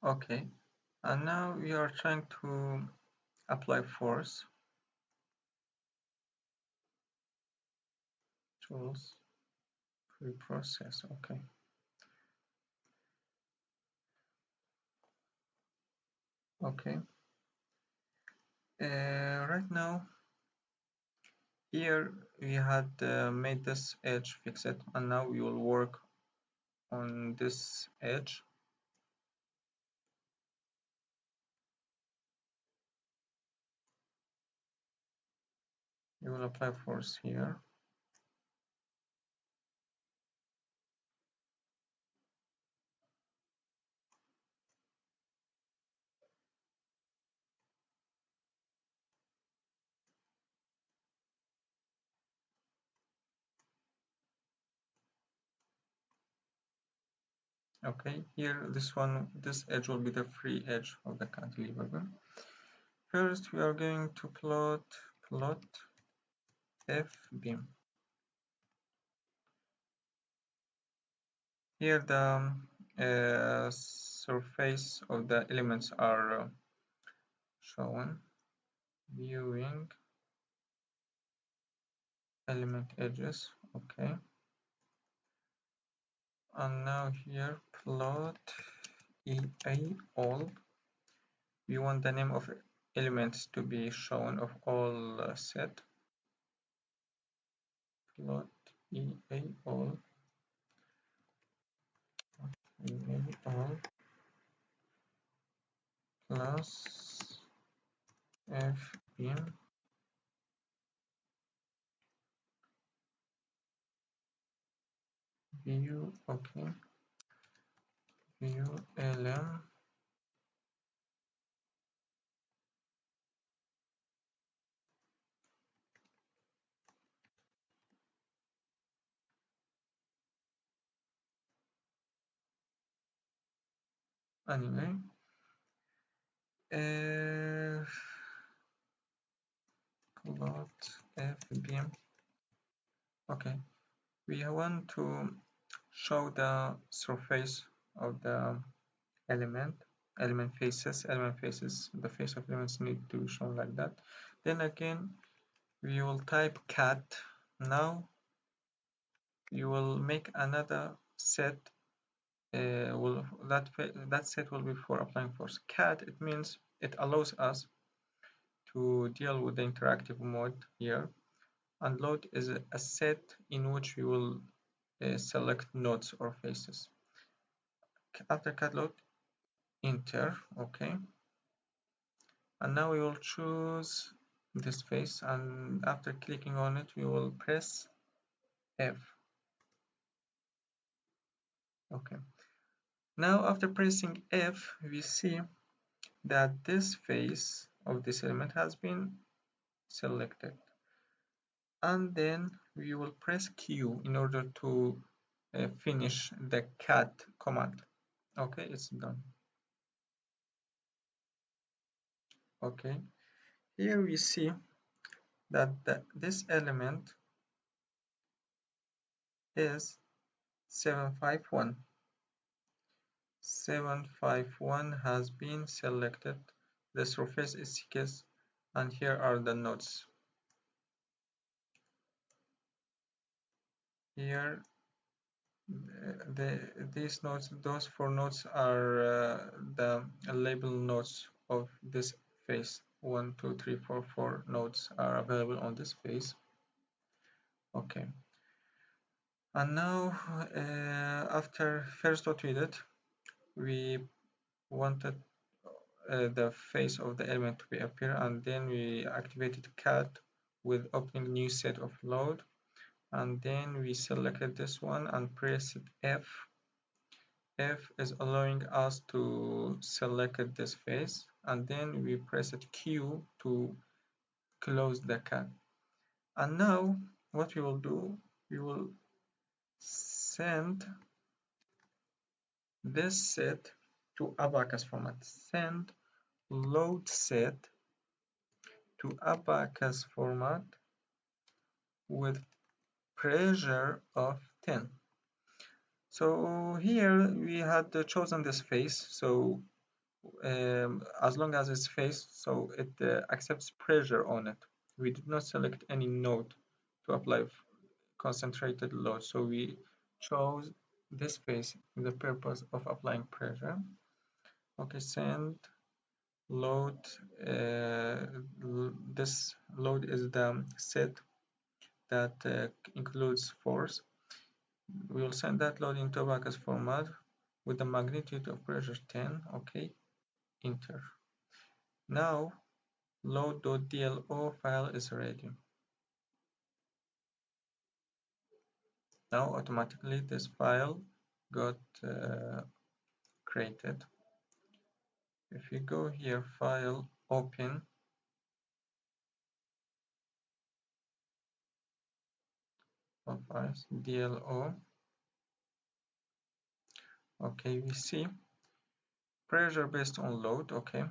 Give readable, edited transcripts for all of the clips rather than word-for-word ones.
Okay, and now we are trying to apply force. Tools, preprocess. Okay. Okay. Right now, here we had made this edge fix it, and now we will work on this edge. We will apply force here. Okay, here this edge will be the free edge of the cantilever. First, we are going to plot F beam. Here the surface of the elements are shown. Viewing element edges. Okay. And now here plot EA all. We want the name of elements to be shown of all set. Plot EA all. EA all plus F beam view. Okay. View LM. Anyway. Plot F beam. Okay. We want to show the surface of the element faces. The face of elements need to be shown like that. Then again, we will type cat. Now you will make another set. That set will be for applying force. Cat, it means it allows us to deal with the interactive mode here. And load is a set in which we will select nodes or faces. After cat load, enter. Okay. And now we will choose this face, and after clicking on it we will press F. Okay, now after pressing F we see that this face of this element has been selected, and then we will press Q in order to finish the cat command. Okay, it's done. Okay, here we see that this element is 751. 751 has been selected. The surface is CKS, and here are the nodes. Here, these nodes, those four nodes are the label nodes of this face. 1, 2, 3, 4, 4 nodes are available on this face. Okay. And now, after first what we did, we wanted the face of the element to be appear, and then we activated cat with opening new set of load, and then we selected this one and pressed F. F is allowing us to select this face, and then we pressed Q to close the cat. And now what we will do, we will send this set to abacus format. Send load set to abacus format with pressure of 10. So here we had chosen this face, so as long as it's face, so it accepts pressure on it. We did not select any node to apply concentrated load, so we chose this face for the purpose of applying pressure. Okay, send load. This load is the set that includes force. We will send that load into Abacus format with the magnitude of pressure 10. Okay, enter. Now load.dlo file is ready. Now automatically this file got created. If you go here, file, open, DLO. Okay, we see pressure based on load. Okay,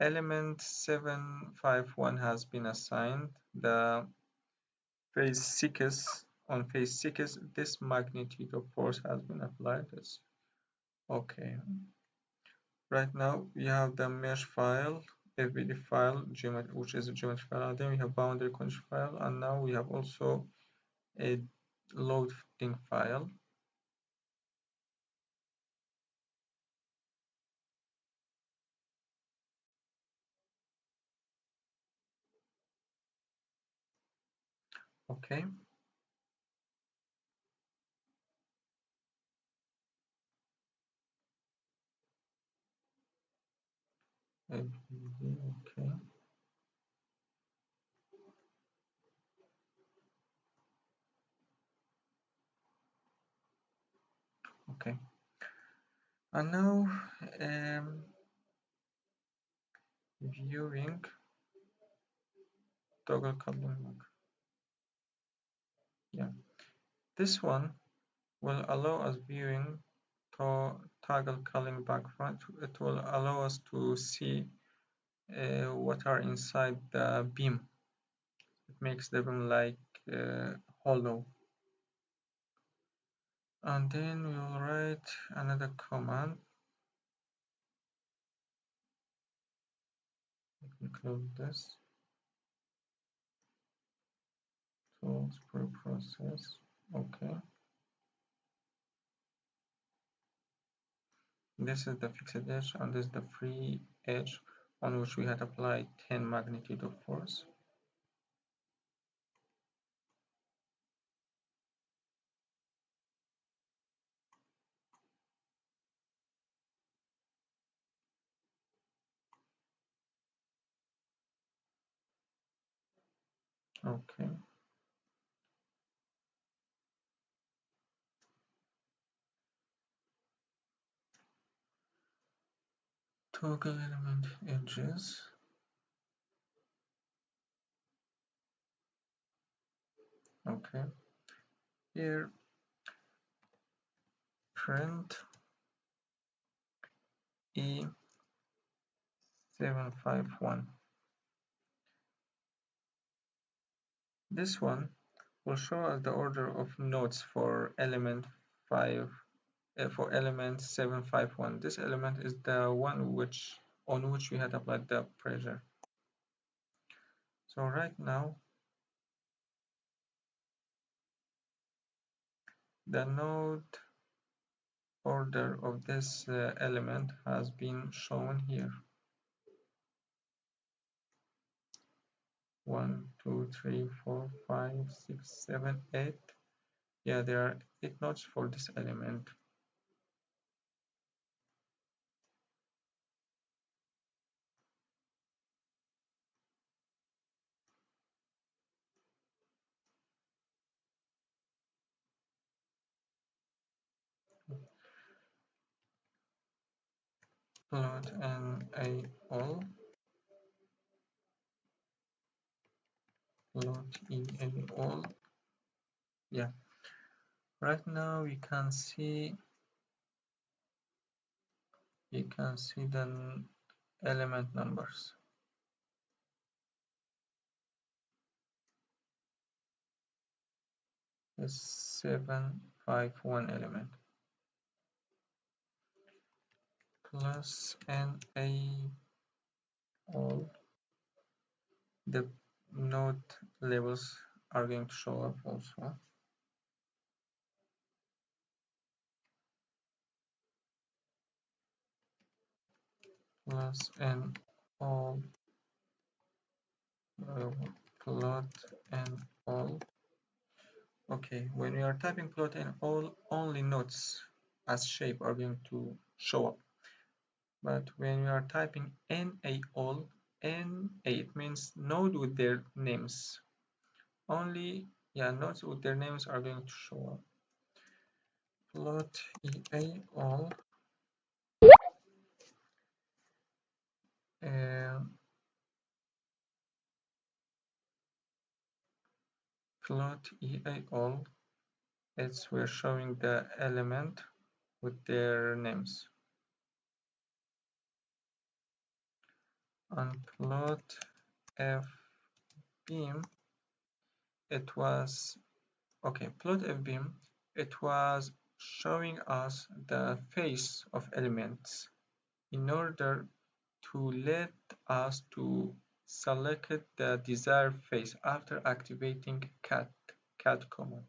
element 751 has been assigned. The phase 6, on phase 6, this magnitude of force has been applied. Okay. Right now we have the mesh file, FBD file, which is a geometry file, and then we have boundary condition file, and now we have also a loading file. Okay. Okay. Okay. And now viewing toggle coupling. Yeah. This one will allow us viewing toggle culling background. It will allow us to see what are inside the beam. It makes the beam like hollow. And then we will write another command. Let me close this. Tools pre-process. Okay. This is the fixed edge, and this is the free edge on which we had applied 10 magnitude of force. Okay. Toggle element edges. Okay. Here, print E751. This one will show us the order of nodes for element 5 for element 751. This element is the one on which we had applied the pressure. So right now the node order of this element has been shown here. 1, 2, 3, 4, 5, 6, 7, 8. Yeah, there are 8 nodes for this element. Plot NA all. Plot EA all. Yeah. Right now we can see the element numbers. It's 751 element. plus NA all. The node labels are going to show up also. Plus N all plot and all. Okay, when we are typing plot and all, only nodes as shape are going to show up. But when we are typing NA all, NA, it means node with their names. Only, nodes with their names are going to show up. Plot EA all. Plot EA all. We're showing the element with their names. On plot F beam, it was plot F beam. It was showing us the face of elements in order to let us to select the desired face after activating cat command.